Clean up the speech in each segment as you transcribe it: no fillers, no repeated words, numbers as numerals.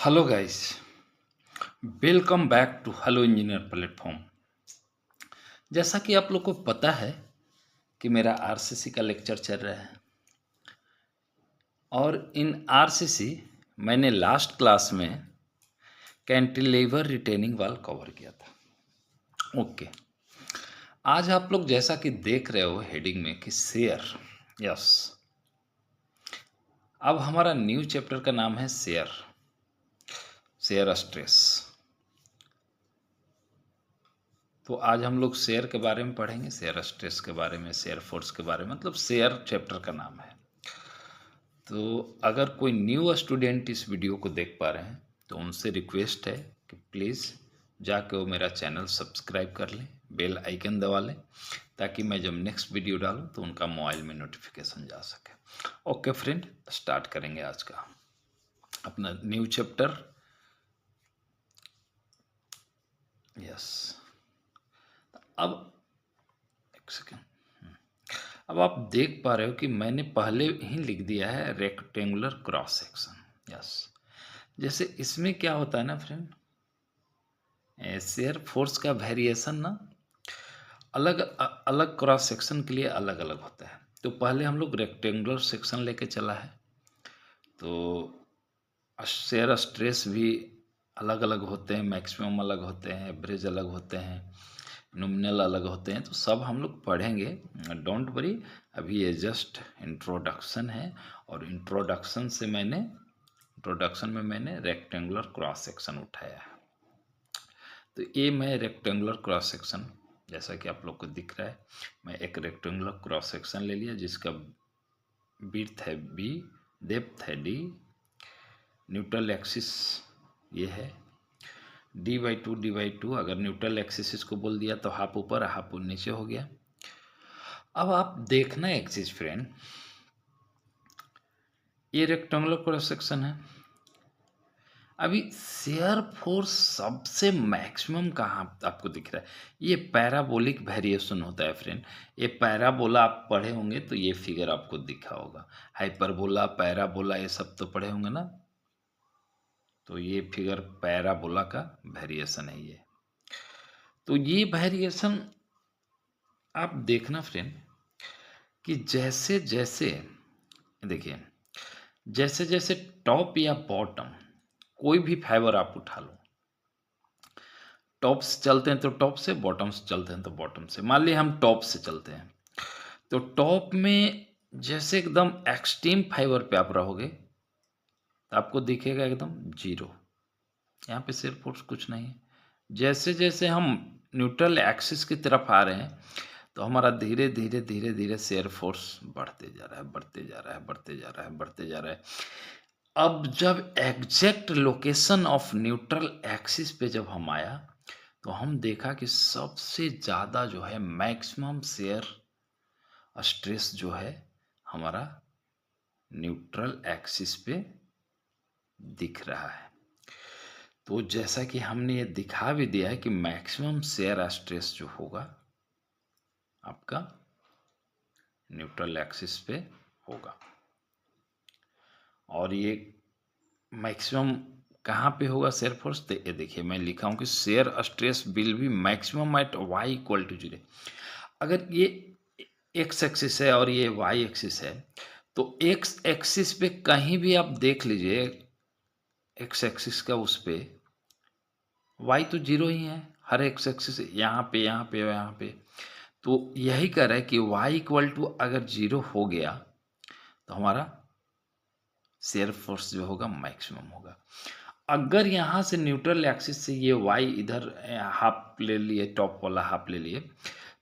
Hello guys, welcome back to Hello Engineer platform. जैसा कि आप लोग को पता है कि मेरा आरसीसी का लेक्चर चल रहा है और इन आरसीसी मैंने लास्ट क्लास में कैंटिलीवर रिटेनिंग वाल कवर किया था। ओके, आज आप लोग जैसा कि देख रहे हो हेडिंग में कि शेयर, यस, अब हमारा न्यू चैप्टर का नाम है शेयर स्ट्रेस। तो आज हम लोग शेयर के बारे में पढ़ेंगे, शेयर स्ट्रेस के बारे में, शेयर फोर्स के बारे में, मतलब शेयर चैप्टर का नाम है। तो अगर कोई न्यू स्टूडेंट इस वीडियो को देख पा रहे हैं तो उनसे रिक्वेस्ट है कि प्लीज़ जाके वो मेरा चैनल सब्सक्राइब कर लें, बेल आइकन दबा लें, ताकि मैं जब नेक्स्ट वीडियो डालूं तो उनका मोबाइल में नोटिफिकेशन जा सके। ओके फ्रेंड, स्टार्ट करेंगे आज का अपना न्यू चैप्टर। यस, अब एक सेकेंड। अब आप देख पा रहे हो कि मैंने पहले ही लिख दिया है रेक्टेंगुलर क्रॉस सेक्शन। यस, जैसे इसमें क्या होता है ना फ्रेंड, शेयर फोर्स का वेरिएशन ना अलग अलग क्रॉस सेक्शन के लिए अलग अलग होता है। तो पहले हम लोग रेक्टेंगुलर सेक्शन लेके चला है, तो शेयर स्ट्रेस भी अलग अलग होते हैं, मैक्सिमम अलग होते हैं, एवरेज अलग होते हैं, नॉमिनल अलग होते हैं। तो सब हम लोग पढ़ेंगे, डोंट वरी। अभी ये जस्ट इंट्रोडक्शन है और इंट्रोडक्शन में मैंने रेक्टेंगुलर क्रॉस सेक्शन उठाया है। तो ये मैं रेक्टेंगुलर क्रॉस सेक्शन, जैसा कि आप लोग को दिख रहा है, मैं एक रेक्टेंगुलर क्रॉस सेक्शन ले लिया जिसका विड्थ है बी, डेप्थ है डी, न्यूट्रल एक्सिस ये है डी/2 अगर न्यूट्रल एक्सिस इसको बोल दिया तो हाफ ऊपर हाफ नीचे हो गया। अब आप देखना एक चीज फ्रेंड, ये रेक्टेंगुलर क्रॉस सेक्शन है। अभी शेयर फोर्स सबसे मैक्सिमम कहाँ आपको दिख रहा है? ये पैराबोलिक वेरिएशन होता है फ्रेंड। ये पैराबोला आप पढ़े होंगे तो ये फिगर आपको दिखा होगा। हाइपरबोला, पैराबोला ये सब तो पढ़े होंगे ना। तो ये फिगर पैराबोला का वेरिएशन है ये। तो ये वेरिएशन आप देखना फ्रेंड कि जैसे जैसे देखिए, जैसे जैसे टॉप या बॉटम कोई भी फाइबर आप उठा लो, टॉप से चलते हैं तो टॉप से, बॉटम से चलते हैं तो बॉटम से। मान लिया हम टॉप से चलते हैं तो टॉप में जैसे एकदम एक्सट्रीम फाइबर पे आप रहोगे तो आपको दिखेगा एकदम जीरो, यहाँ पे शेयर फोर्स कुछ नहीं है। जैसे जैसे हम न्यूट्रल एक्सिस की तरफ आ रहे हैं तो हमारा धीरे धीरे धीरे धीरे शेयर फोर्स बढ़ते जा रहा है, बढ़ते जा रहा है, बढ़ते जा रहा है, बढ़ते जा रहा है। अब जब exact location of neutral axis पे जब हम आया तो हम देखा कि सबसे ज़्यादा जो है मैक्सिमम शेयर स्ट्रेस जो है हमारा न्यूट्रल एक्सिस पे दिख रहा है। तो जैसा कि हमने ये दिखा भी दिया है कि मैक्सिमम शेयर स्ट्रेस जो होगा आपका न्यूट्रल एक्सिस पे होगा। और ये मैक्सिमम कहाँ पे होगा शेयर फोर्स? तो ये देखिए मैं लिखा हूँ कि shear stress will be maximum at y=0। अगर ये एक्स एक्सिस है और ये वाई एक्सिस है तो एक्स एक्सिस पे कहीं भी आप देख लीजिए, एक्स एक्सिस का उस पे वाई तो जीरो ही है हर एक्स एक्सिस, यहाँ पे यहाँ पे यहाँ पे। तो यही कह रहा है कि y= अगर जीरो हो गया तो हमारा शेयर फोर्स जो होगा मैक्सिमम होगा। अगर यहाँ से न्यूट्रल एक्सिस से ये y इधर हाफ ले लिए, टॉप वाला हाफ ले लिए,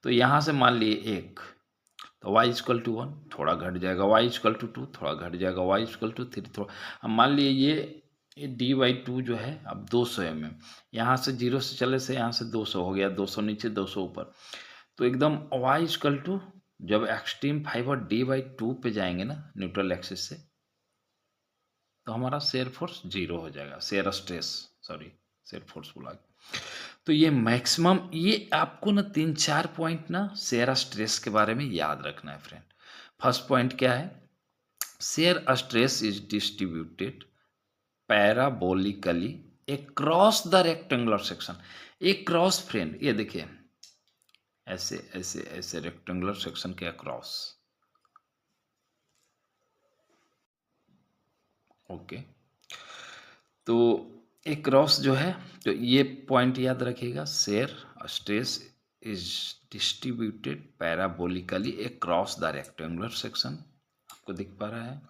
तो यहाँ से मान लिए एक, तो y=1 थोड़ा घट जाएगा, y=2 थोड़ा घट जाएगा, y=3 थोड़ा। अब मान लिए ये d/2 जो है अब 200 mm, यहाँ से जीरो से चले से यहाँ से 200 हो गया, 200 नीचे 200 ऊपर। तो एकदम y= जब एक्सट्रीम फाइबर d/2 पे जाएंगे ना न्यूट्रल एक्सिस से तो हमारा शेयर फोर्स जीरो हो जाएगा, shear stress, sorry shear force बोला। तो ये मैक्सिमम, ये आपको ना 3-4 पॉइंट ना शेयर स्ट्रेस के बारे में याद रखना है फ्रेंड। फर्स्ट पॉइंट क्या है? Shear stress is distributed parabolically across the rectangular section. एक क्रॉस फ्रेंड, ये देखिए ऐसे ऐसे ऐसे रेक्टेंगुलर सेक्शन के अक्रॉस। ओके, तो एक क्रॉस जो है, तो ये पॉइंट याद रखिएगा, shear stress is distributed parabolically across the rectangular section. आपको दिख पा रहा है।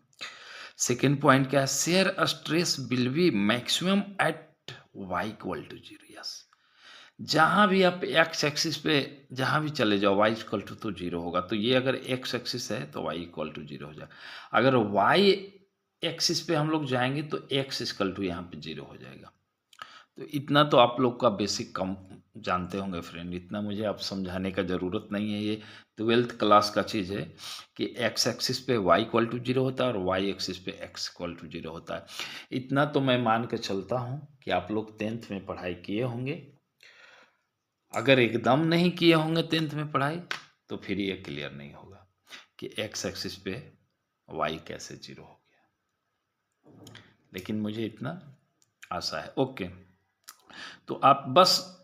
सेकेंड पॉइंट क्या है, shear stress will be maximum at y equal to 0। Yes, जहाँ भी आप एक्स एक्सिस पे जहाँ भी चले जाओ वाई इक्वल टू तो 0 होगा। तो ये अगर एक्स एक्सिस है तो वाई इक्वल टू 0 हो जाएगा। अगर वाई एक्सिस पे हम लोग जाएंगे तो एक्स इक्वल टू यहाँ पे 0 हो जाएगा। तो इतना तो आप लोग का बेसिक कम जानते होंगे फ्रेंड, इतना मुझे आप समझाने का ज़रूरत नहीं है। ये 12th क्लास का चीज़ है कि एक्स एक्सिस पे वाई इक्वल टू 0 होता है और वाई एक्सिस पे एक्स इक्वल टू 0 होता है। इतना तो मैं मान के चलता हूँ कि आप लोग 10th में पढ़ाई किए होंगे। अगर एकदम नहीं किए होंगे 10th में पढ़ाई तो फिर ये क्लियर नहीं होगा कि एक्स एक्सिस पे वाई कैसे 0 हो गया, लेकिन मुझे इतना आशा है। ओके, तो आप बस,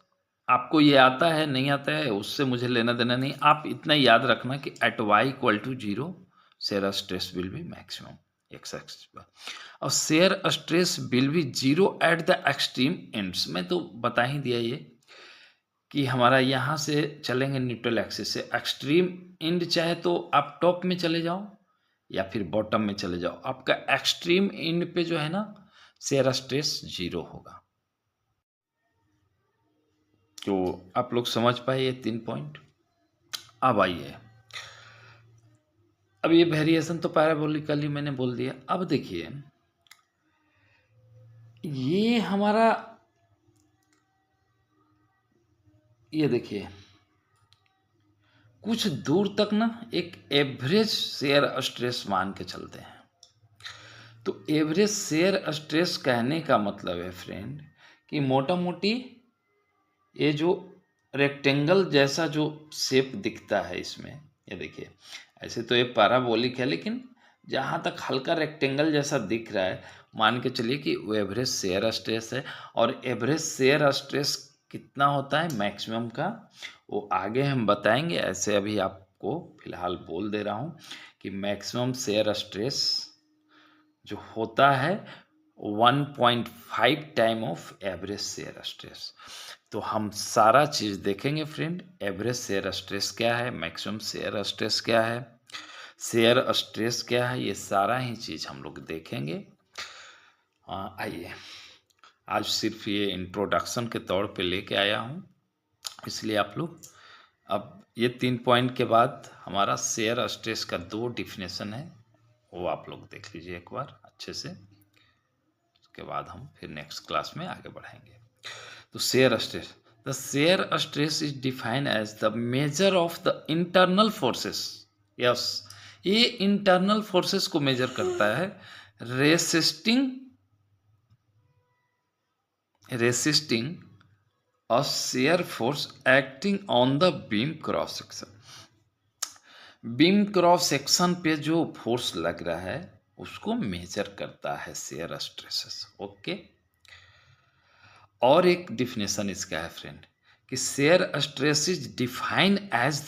आपको ये आता है नहीं आता है उससे मुझे लेना देना नहीं। आप इतना याद रखना कि at y equal to 0 shear stress will be maximum x axis पर, और shear stress will be 0 at the extreme ends. मैं तो बता ही दिया ये कि हमारा यहाँ से चलेंगे न्यूट्रल एक्सिस से, एक्सट्रीम एंड चाहे तो आप टॉप में चले जाओ या फिर बॉटम में चले जाओ, आपका एक्सट्रीम एंड पे जो है ना शेयर स्ट्रेस 0 होगा। तो आप लोग समझ पाए ये 3 पॉइंट। अब आइए, अब ये वेरिएशन तो पैराबोलिकली मैंने बोल दिया। अब देखिए ये हमारा, ये देखिए कुछ दूर तक ना एक एवरेज शेयर स्ट्रेस मान के चलते हैं। तो एवरेज शेयर स्ट्रेस कहने का मतलब है फ्रेंड कि मोटा मोटी ये जो रेक्टेंगल जैसा जो शेप दिखता है इसमें, ये देखिए ऐसे तो ये पैराबोलिक है, लेकिन जहाँ तक हल्का रेक्टेंगल जैसा दिख रहा है मान के चलिए कि वो एवरेज शेयर स्ट्रेस है। और एवरेज शेयर स्ट्रेस कितना होता है मैक्सिमम का, वो आगे हम बताएंगे। ऐसे अभी आपको फिलहाल बोल दे रहा हूँ कि मैक्सिमम शेयर स्ट्रेस जो होता है 1.5 time of average shear stress. तो हम सारा चीज़ देखेंगे फ्रेंड, एवरेज शेयर स्ट्रेस क्या है, मैक्सिमम शेयर स्ट्रेस क्या है, शेयर स्ट्रेस क्या है, ये सारा ही चीज़ हम लोग देखेंगे। आइए, आज सिर्फ ये इंट्रोडक्शन के तौर पे लेके आया हूँ, इसलिए आप लोग अब ये 3 पॉइंट के बाद हमारा शेयर स्ट्रेस का 2 डिफिनेशन है, वो आप लोग देख लीजिए एक बार अच्छे से। उसके बाद हम फिर नेक्स्ट क्लास में आगे बढ़ाएंगे। तो shear stress, the shear stress is defined as the measure of the internal forces. Yes, ये इंटरनल फोर्सेस को मेजर करता है, resisting a shear force acting on the beam cross section. Beam cross section पे जो force लग रहा है उसको मेजर करता है शेयर स्ट्रेसेस। ओके, और एक डिफिनेशन इसका है फ्रेंड कि shear stress is defined as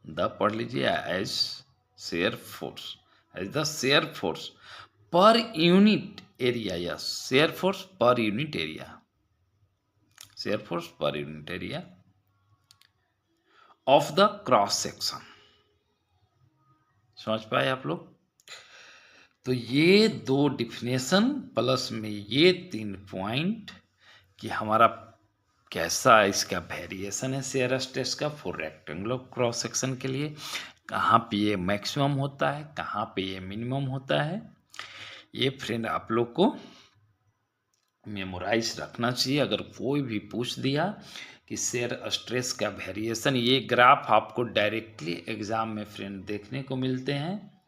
the पढ़ लीजिए as shear force, as the shear force per unit area. Yes, shear force per unit area, shear force per unit area of the cross section. समझ पाए आप लोग? तो ये 2 definition plus में ये 3 पॉइंट कि हमारा कैसा इसका वेरिएशन है शेयर स्ट्रेस का फॉर रेक्टेंगुलर क्रॉस सेक्शन के लिए, कहाँ पे ये मैक्सिमम होता है, कहाँ पे ये मिनिमम होता है, ये फ्रेंड आप लोग को मेमोराइज रखना चाहिए। अगर कोई भी पूछ दिया कि शेयर स्ट्रेस का वेरिएशन, ये ग्राफ आपको डायरेक्टली एग्जाम में फ्रेंड देखने को मिलते हैं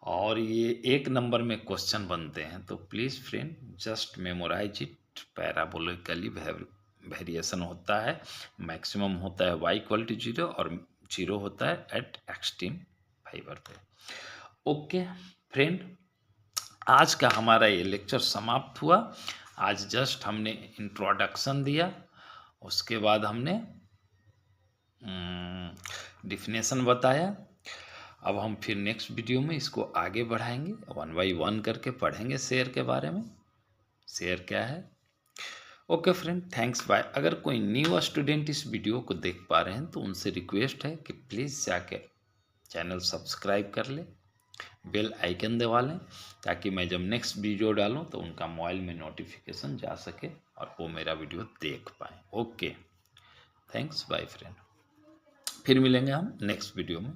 और ये 1 नंबर में क्वेश्चन बनते हैं। तो please friend just memorise it. Parabolically variation होता है, मैक्सिमम होता है वाई इक्वल टू 0 और 0 होता है एट एक्सट्रीम फाइबर पे। ओके फ्रेंड, आज का हमारा ये लेक्चर समाप्त हुआ। आज जस्ट हमने इंट्रोडक्शन दिया, उसके बाद हमने डिफिनेशन बताया। अब हम फिर नेक्स्ट वीडियो में इसको आगे बढ़ाएंगे, 1 बाई 1 करके पढ़ेंगे शेयर के बारे में, शेयर क्या है। Okay friend, thanks, bye. अगर कोई न्यू स्टूडेंट इस वीडियो को देख पा रहे हैं तो उनसे रिक्वेस्ट है कि प्लीज़ जाके चैनल सब्सक्राइब कर ले, बेल आइकन दबा लें, ताकि मैं जब नेक्स्ट वीडियो डालूं तो उनका मोबाइल में नोटिफिकेशन जा सके और वो मेरा वीडियो देख पाएँ। Okay, thanks, bye friend. फिर मिलेंगे हम नेक्स्ट वीडियो में।